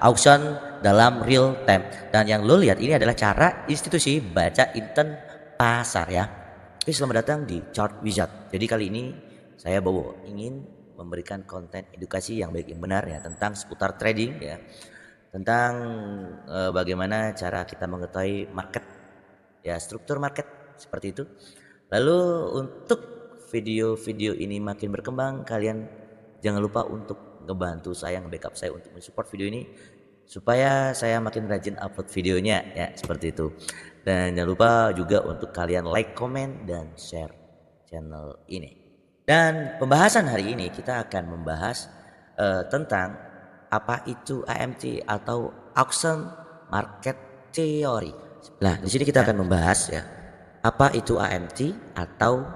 auction dalam real time. Dan yang lo lihat ini adalah cara institusi baca intent pasar ya. Oke, selamat datang di Chart Wizard. Jadi kali ini saya ingin memberikan konten edukasi yang baik yang benar ya tentang seputar trading ya. Tentang bagaimana cara kita mengetahui market ya, struktur market seperti itu. Lalu untuk video-video ini makin berkembang, kalian jangan lupa untuk ngebantu saya, nge-backup saya untuk mensupport video ini supaya saya makin rajin upload videonya ya, seperti itu. Dan jangan lupa juga untuk kalian like, comment, dan share channel ini. Dan pembahasan hari ini kita akan membahas tentang apa itu AMT atau Auction Market Theory. Nah, di sini kita akan membahas ya apa itu AMT atau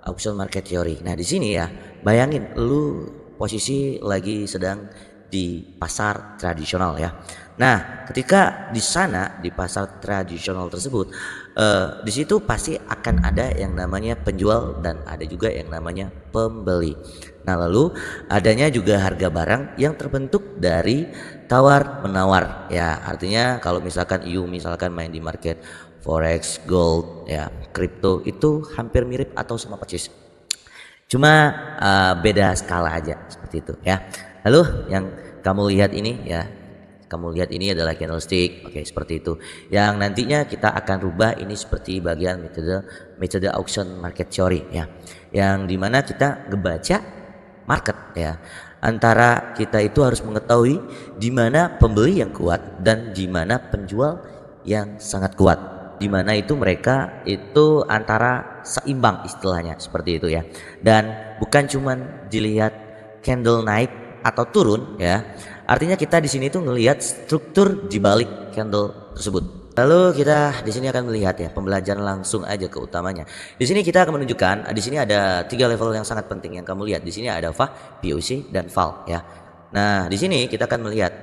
Auction Market Theory. Nah, di sini ya, bayangin lu posisi lagi sedang di pasar tradisional ya. Nah, ketika di sana di pasar tradisional tersebut, di situ pasti akan ada yang namanya penjual dan ada juga yang namanya pembeli. Nah, lalu adanya juga harga barang yang terbentuk dari tawar menawar ya. Artinya kalau misalkan misalkan main di market forex, gold ya, kripto itu hampir mirip atau sama persis. Cuma beda skala aja seperti itu ya. Lalu yang kamu lihat ini ya, kamu lihat ini adalah candlestick, oke, seperti itu. Yang nantinya kita akan rubah ini seperti bagian metode auction market theory ya, yang dimana kita ngebaca market ya. Antara kita itu harus mengetahui di mana pembeli yang kuat dan di mana penjual yang sangat kuat, di mana itu mereka itu antara seimbang istilahnya seperti itu ya. Dan bukan cuman dilihat candle naik atau turun ya. Artinya kita di sini tuh ngelihat struktur di balik candle tersebut. Lalu kita di sini akan melihat ya pembelajaran langsung aja ke utamanya. Di sini kita akan menunjukkan di sini ada 3 level yang sangat penting yang kamu lihat. Di sini ada VAH, POC, dan FAL ya. Nah, di sini kita akan melihat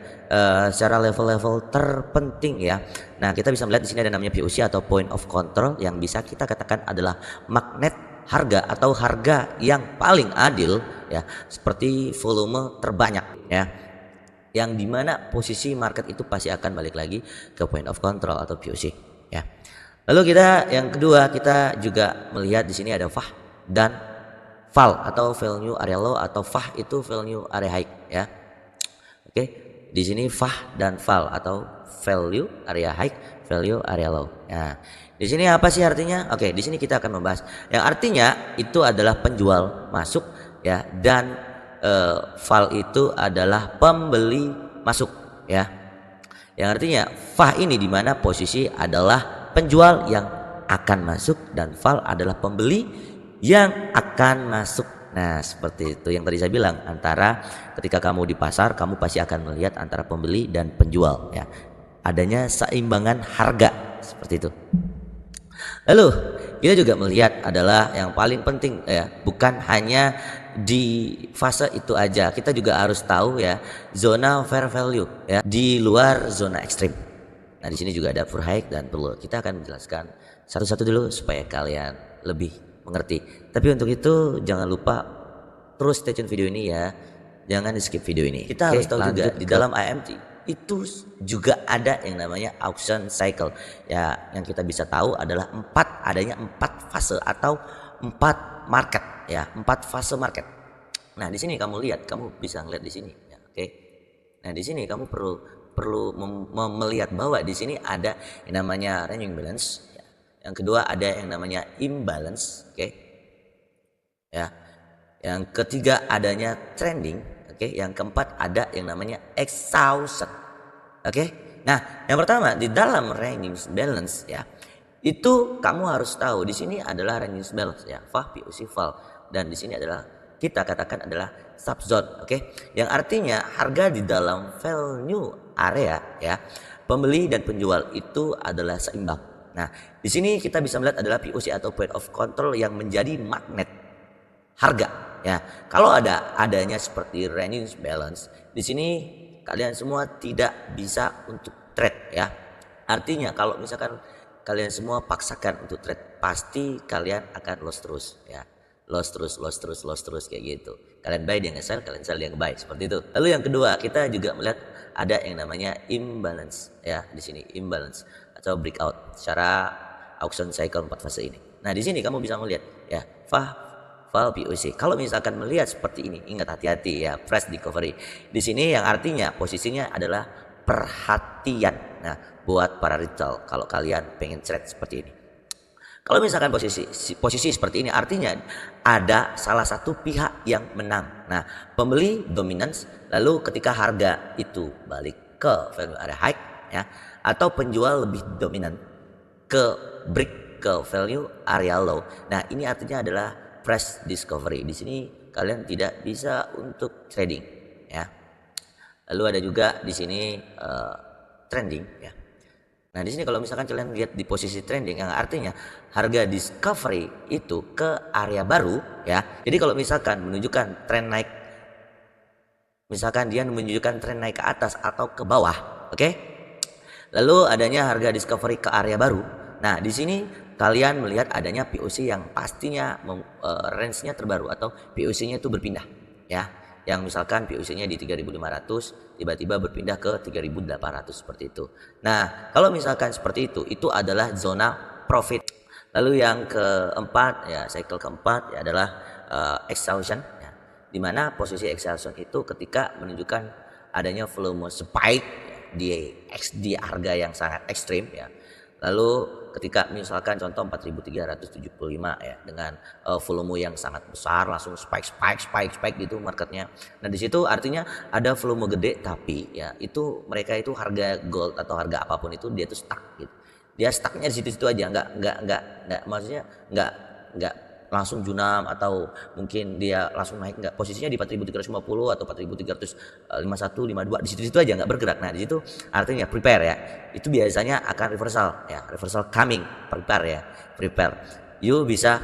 secara level-level terpenting ya. Nah, kita bisa melihat di sini ada namanya POC atau point of control yang bisa kita katakan adalah magnet harga atau harga yang paling adil ya, seperti volume terbanyak ya, yang dimana posisi market itu pasti akan balik lagi ke point of control atau POC ya. Lalu kita yang kedua, kita juga melihat di sini ada VAH dan FAL atau value area low atau VAH itu value area high ya. Oke, di sini VAH dan FAL atau value area high, value area low. Nah, di sini apa sih artinya? Oke, di sini kita akan membahas yang artinya itu adalah penjual masuk ya, dan FAL itu adalah pembeli masuk ya. Yang artinya VAH ini dimana posisi adalah penjual yang akan masuk dan FAL adalah pembeli yang akan masuk. Nah, seperti itu yang tadi saya bilang, antara ketika kamu di pasar kamu pasti akan melihat antara pembeli dan penjual ya, adanya seimbangan harga seperti itu. Lalu kita juga melihat adalah yang paling penting ya, bukan hanya di fase itu aja, kita juga harus tahu ya zona fair value ya di luar zona ekstrim. Nah, di sini juga ada for high dan perlu kita akan menjelaskan satu-satu dulu supaya kalian lebih mengerti. Tapi untuk itu jangan lupa terus stay tune video ini ya, jangan di skip video ini. Kita harus tahu juga di dalam AMT itu juga ada yang namanya auction cycle ya, yang kita bisa tahu adalah adanya 4 fase atau 4 market ya, 4 fase market. Nah, di sini kamu lihat, kamu bisa ngeliat di sini ya, oke. Nah, di sini kamu perlu melihat bahwa di sini ada yang namanya ranging balance ya. Yang kedua ada yang namanya imbalance, oke. Ya. Yang ketiga adanya trending, oke. Yang keempat ada yang namanya exhaustion. Oke. Nah, yang pertama di dalam ranging balance ya, itu kamu harus tahu di sini adalah ranging balance ya, VAH, POC, FAL, dan di sini adalah kita katakan adalah subzone, oke. Yang artinya harga di dalam value area ya, pembeli dan penjual itu adalah seimbang. Nah, di sini kita bisa melihat adalah POC atau point of control yang menjadi magnet harga ya. Kalau adanya seperti ranging balance di sini, kalian semua tidak bisa untuk trade ya. Artinya kalau misalkan kalian semua paksakan untuk trade, pasti kalian akan loss terus ya. loss terus kayak gitu. Kalian buy dia nge-sell, kalian sell dia nge-buy, seperti itu. Lalu yang kedua, kita juga melihat ada yang namanya imbalance ya, di sini imbalance atau breakout secara auction cycle 4 fase ini. Nah, di sini kamu bisa melihat ya, val POC. Kalau misalkan melihat seperti ini, ingat hati-hati ya, fresh recovery. Di sini yang artinya posisinya adalah perhatian. Nah, buat para retail kalau kalian pengen trade seperti ini. Kalau misalkan posisi seperti ini artinya ada salah satu pihak yang menang. Nah, pembeli dominance, lalu ketika harga itu balik ke value area high ya, atau penjual lebih dominan ke break ke value area low. Nah, ini artinya adalah fresh discovery. Di sini kalian tidak bisa untuk trading ya. Lalu ada juga di sini trending ya. Nah, di sini kalau misalkan kalian lihat di posisi trending yang artinya harga discovery itu ke area baru ya. Jadi kalau misalkan menunjukkan tren naik, misalkan dia menunjukkan tren naik ke atas atau ke bawah, oke? Lalu adanya harga discovery ke area baru. Nah, di sini kalian melihat adanya POC yang pastinya range-nya terbaru atau POC-nya itu berpindah ya. Yang misalkan POC-nya di 3.500 tiba-tiba berpindah ke 3.800 seperti itu. Nah, kalau misalkan seperti itu adalah zona profit. Lalu yang keempat ya, cycle keempat ya adalah exhaustion ya. Dimana posisi exhaustion itu ketika menunjukkan adanya volume spike di harga yang sangat ekstrim ya. Lalu ketika misalkan contoh 4.375 ya dengan volume yang sangat besar langsung spike gitu marketnya. Nah, di situ artinya ada volume gede tapi ya itu mereka itu harga gold atau harga apapun itu dia tuh stuck gitu. Dia stucknya di situ-situ aja, nggak maksudnya nggak langsung junam atau mungkin dia langsung naik, nggak, posisinya di 4.350 atau 4.351 52 di situ-situ aja, nggak bergerak. Nah, di situ artinya prepare ya, itu biasanya akan reversal ya, reversal coming, prepare you bisa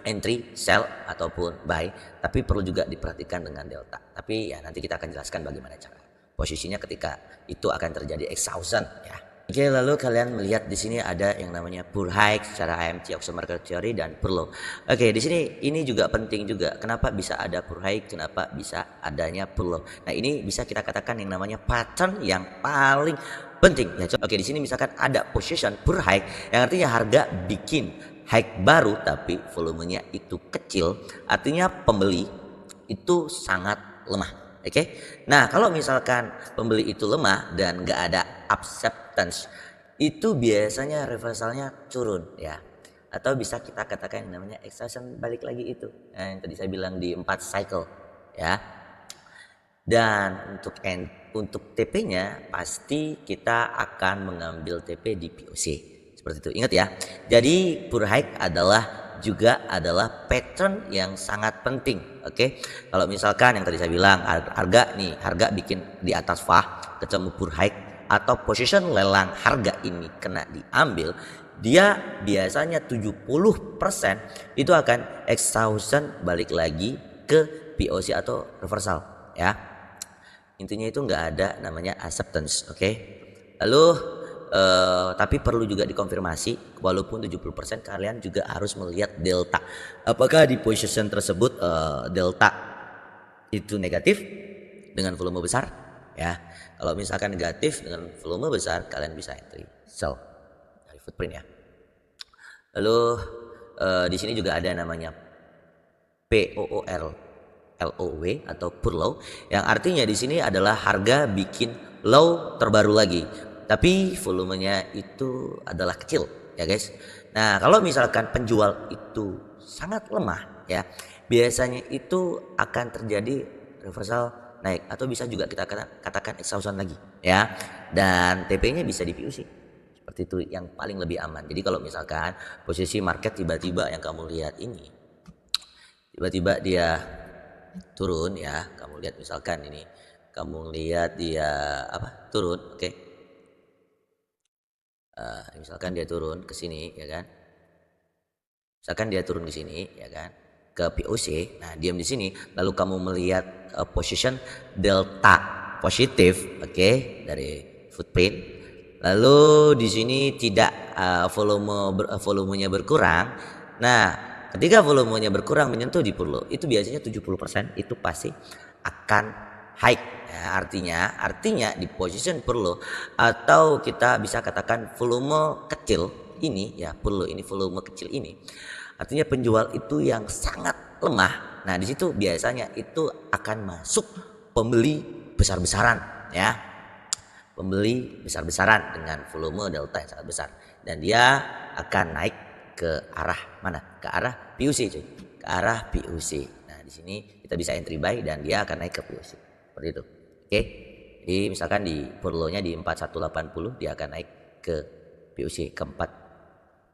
entry, sell ataupun buy, tapi perlu juga diperhatikan dengan delta. Tapi ya nanti kita akan jelaskan bagaimana cara posisinya ketika itu akan terjadi exhaustion ya. Oke, lalu kalian melihat di sini ada yang namanya pure high secara AMT auction market theory dan pure low. Oke, di sini ini juga penting juga. Kenapa bisa ada pure high? Kenapa bisa adanya pure low? Nah, ini bisa kita katakan yang namanya pattern yang paling penting ya. Oke, di sini misalkan ada position pure high yang artinya harga bikin high baru tapi volumenya itu kecil, artinya pembeli itu sangat lemah. Oke, nah kalau misalkan pembeli itu lemah dan nggak ada acceptance, itu biasanya reversalnya turun ya, atau bisa kita katakan yang namanya exhaustion, balik lagi itu yang tadi saya bilang di 4 cycle ya. Dan untuk TP-nya pasti kita akan mengambil TP di POC seperti itu, ingat ya. Jadi pure high juga adalah pattern yang sangat penting. Oke, kalau misalkan yang tadi saya bilang harga bikin di atas FA ketemu pure high atau position lelang harga ini kena diambil, dia biasanya 70% itu akan exhaustion balik lagi ke POC atau reversal ya. Intinya itu nggak ada namanya acceptance. Oke, lalu tapi perlu juga dikonfirmasi, walaupun 70% kalian juga harus melihat delta. Apakah di position tersebut delta itu negatif dengan volume besar ya. Kalau misalkan negatif dengan volume besar, kalian bisa entry sell dari footprint ya. Lalu di sini juga ada namanya POOR LOW atau pure low, yang artinya di sini adalah harga bikin low terbaru lagi tapi volumenya itu adalah kecil ya guys. Nah, kalau misalkan penjual itu sangat lemah ya, biasanya itu akan terjadi reversal naik atau bisa juga kita katakan exhaustion lagi ya. Dan TP-nya bisa di POC. Seperti itu yang paling lebih aman. Jadi kalau misalkan posisi market tiba-tiba yang kamu lihat ini tiba-tiba dia turun ya, kamu lihat misalkan ini, kamu lihat dia turun, oke. Misalkan dia turun ke sini ya kan, misalkan dia turun ke sini ya kan ke POC, nah diam di sini, lalu kamu melihat position delta positif, oke, dari footprint, lalu di sini tidak volumenya berkurang. Nah, ketika volumenya berkurang menyentuh di pull low, itu biasanya 70% itu pasti akan high. Ya, artinya di position pull low atau kita bisa katakan volume kecil ini ya, pull low ini volume kecil ini. Artinya penjual itu yang sangat lemah. Nah, di situ biasanya itu akan masuk pembeli besar-besaran ya. Pembeli besar-besaran dengan volume delta yang sangat besar, dan dia akan naik ke arah mana? Ke arah PUC cuy, ke arah PUC. Nah, di sini kita bisa entry buy dan dia akan naik ke PUC seperti itu. Oke. Jadi misalkan di purlonya di 4180, dia akan naik ke PUC ke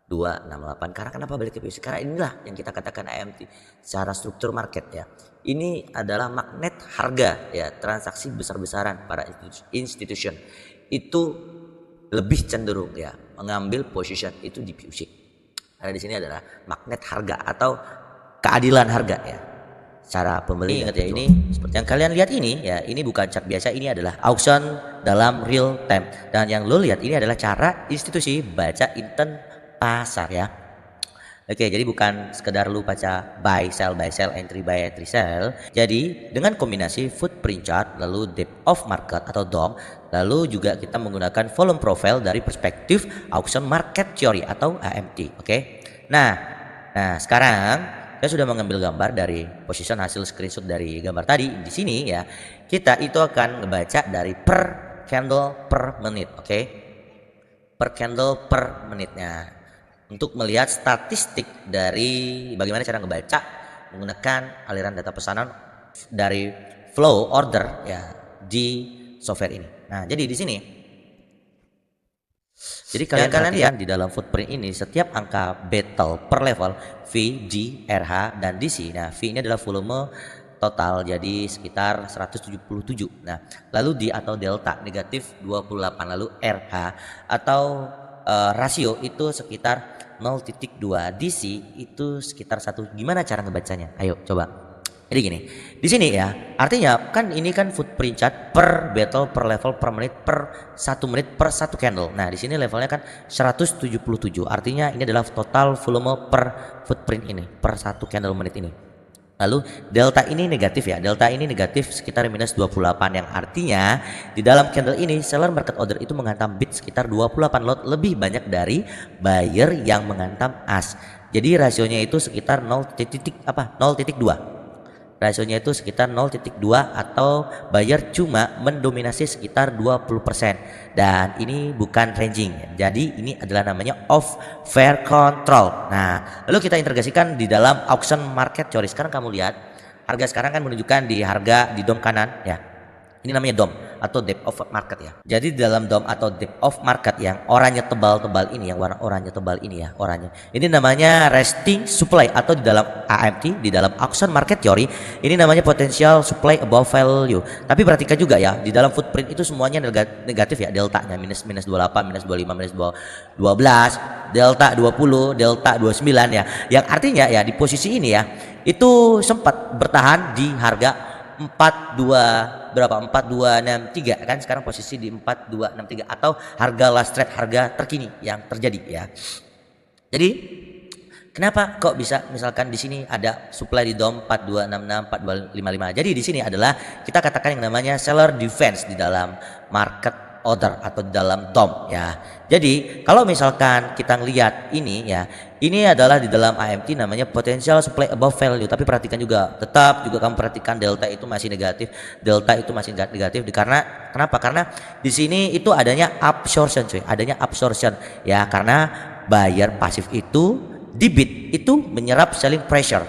4268. Karena kenapa balik ke PUC? Karena inilah yang kita katakan AMT secara struktur market ya. Ini adalah magnet harga ya, transaksi besar-besaran para institution itu lebih cenderung ya mengambil position itu di PUC. Karena di sini adalah magnet harga atau keadilan harga ya. Cara pembeli ingat ya, ini seperti yang kalian lihat ini ya, ini bukan chart biasa, ini adalah auction dalam real time, dan yang lo lihat ini adalah cara institusi baca intent pasar ya. Oke, jadi bukan sekedar lu baca buy sell, entry buy, entry sell. Jadi dengan kombinasi footprint chart, lalu depth of market atau DOM, lalu juga kita menggunakan volume profile dari perspektif auction market theory atau AMT. Oke. Nah sekarang saya sudah mengambil gambar dari position hasil screenshot dari gambar tadi. Di sini ya, kita itu akan membaca dari per candle per menit. Oke. Per candle per menitnya. Untuk melihat statistik dari bagaimana cara ngebaca menggunakan aliran data pesanan dari flow order ya di software ini. Nah, jadi di sini, jadi kalian lihat di dalam footprint ini setiap angka battle per level V, G, RH dan DC. Nah, V ini adalah volume total, jadi sekitar 177. Nah, lalu D atau delta negatif 28, lalu RH atau rasio itu sekitar 0,2, DC itu sekitar 1. Gimana cara ngebacanya? Ayo coba. Jadi gini, di sini ya, artinya kan ini kan footprint chart per battle per level per menit per 1 menit per 1 candle. Nah, di sini levelnya kan 177. Artinya ini adalah total volume per footprint ini per 1 candle menit ini. Lalu delta ini negatif ya, delta ini negatif sekitar minus 28, yang artinya di dalam candle ini seller market order itu menghantam bid sekitar 28 lot lebih banyak dari buyer yang menghantam as. Jadi rasionya itu sekitar 0,2. Rasionya itu sekitar 0,2 atau buyer cuma mendominasi sekitar 20%, dan ini bukan ranging. Jadi ini adalah namanya off fair control. Nah, lalu kita integrasikan di dalam auction market theory. Sekarang kamu lihat harga sekarang kan menunjukkan di harga di DOM kanan ya. Ini namanya DOM atau depth of market ya. Jadi di dalam DOM atau depth of market yang oranye tebal-tebal ini, yang warna oranye tebal ini ya, oranye. Ini namanya resting supply, atau di dalam AMT, di dalam auction market theory, ini namanya potential supply above value. Tapi perhatikan juga ya, di dalam footprint itu semuanya negatif ya, deltanya minus 28, minus 25, minus 12, delta 20, delta 29 ya. Yang artinya ya di posisi ini ya, itu sempat bertahan di harga 4263 kan, sekarang posisi di 4263 atau harga last trade, harga terkini yang terjadi ya. Jadi kenapa kok bisa misalkan di sini ada supply di DOM 4266 4255. Jadi di sini adalah kita katakan yang namanya seller defense di dalam market order atau di dalam DOM ya. Jadi kalau misalkan kita ngelihat ini ya, ini adalah di dalam AMT namanya potential supply above value. Tapi perhatikan juga, tetap juga kamu perhatikan delta itu masih negatif, delta itu masih negatif. Karena kenapa? Karena di sini itu adanya absorption cuy, adanya absorption ya, karena buyer pasif itu di bid itu menyerap selling pressure.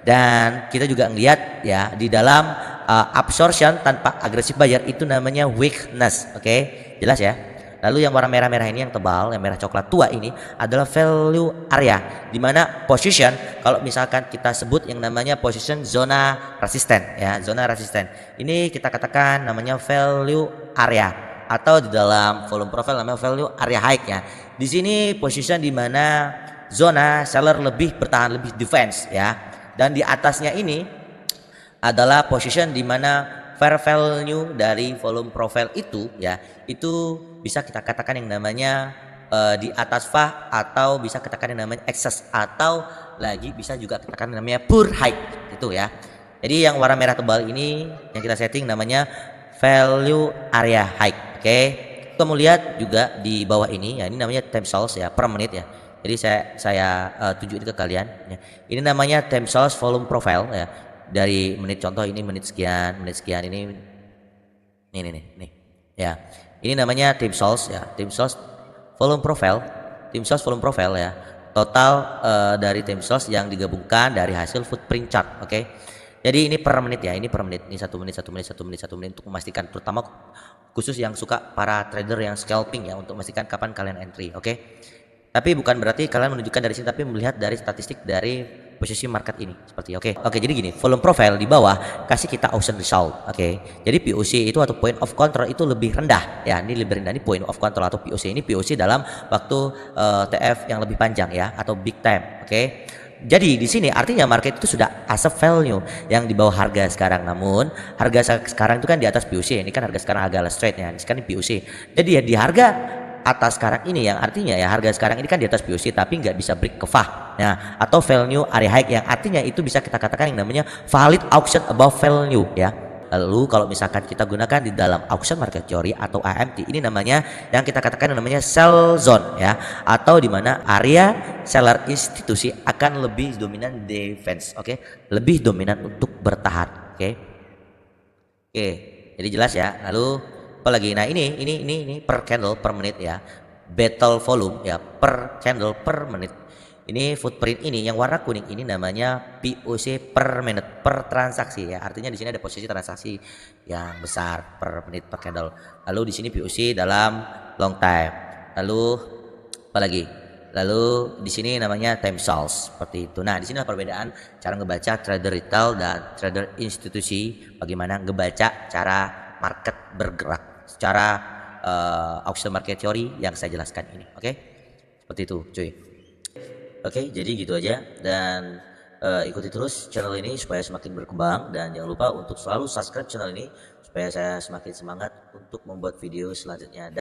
Dan kita juga ngelihat ya di dalam absorption tanpa agresif buyer itu namanya weakness. Oke, jelas ya. Lalu yang warna merah-merah ini yang tebal, yang merah coklat tua ini adalah value area, di mana position kalau misalkan kita sebut yang namanya position zona resisten ya, zona resisten. Ini kita katakan namanya value area, atau di dalam volume profile namanya value area high ya. Di sini position di mana zona seller lebih bertahan, lebih defense ya. Dan di atasnya ini adalah position di mana fair value dari volume profile itu ya, itu bisa kita katakan yang namanya di atas VA, atau bisa katakan yang namanya excess, atau lagi bisa juga katakan yang namanya poor high gitu ya. Jadi yang warna merah tebal ini yang kita setting namanya value area high. Oke. Kamu lihat juga di bawah ini ya, ini namanya time source ya, per menit ya. Jadi saya tunjukin ke kalian ya. Ini namanya time source volume profile ya. Dari menit, contoh ini menit sekian ini nih. Ya. Ini namanya time source ya, time source volume profile, ya. Total dari time source yang digabungkan dari hasil footprint chart, oke. Jadi ini per menit ya, ini per menit. Ini 1 menit untuk memastikan, terutama khusus yang suka para trader yang scalping ya, untuk memastikan kapan kalian entry, oke. Tapi bukan berarti kalian menunjukkan dari sini, tapi melihat dari statistik dari posisi market ini seperti oke. Jadi gini, volume profile di bawah kasih kita auction result, oke. Jadi POC itu atau point of control itu lebih rendah ya, ini lebih rendah, ini point of control atau POC. Ini POC dalam waktu TF yang lebih panjang ya, atau big time, oke. Jadi di sini artinya market itu sudah asset value yang di bawah harga sekarang, namun harga sekarang itu kan di atas POC. Ini kan harga sekarang agak straight ya, ini sekarang POC. Jadi ya di harga atas sekarang ini, yang artinya ya harga sekarang ini kan di atas POC tapi nggak bisa break ke VA. Nah, atau value area high, yang artinya itu bisa kita katakan yang namanya valid auction above value ya. Lalu kalau misalkan kita gunakan di dalam auction market theory atau AMT, ini namanya yang kita katakan yang namanya sell zone ya, atau di mana area seller institusi akan lebih dominan defense, oke. Lebih dominan untuk bertahan, oke. Jadi jelas ya. Lalu apalagi, nah ini per candle per menit ya, battle volume ya, per candle per menit. Ini footprint ini yang warna kuning ini namanya POC per menit, per transaksi ya. Artinya di sini ada posisi transaksi yang besar per menit per candle. Lalu di sini POC dalam long time. Lalu apalagi? Lalu di sini namanya time source seperti itu. Nah, di sini perbedaan cara ngebaca trader retail dan trader institusi, bagaimana ngebaca cara market bergerak secara auction market theory yang saya jelaskan ini, oke. Seperti itu cuy. Oke, jadi gitu aja, dan ikuti terus channel ini supaya semakin berkembang, dan jangan lupa untuk selalu subscribe channel ini supaya saya semakin semangat untuk membuat video selanjutnya.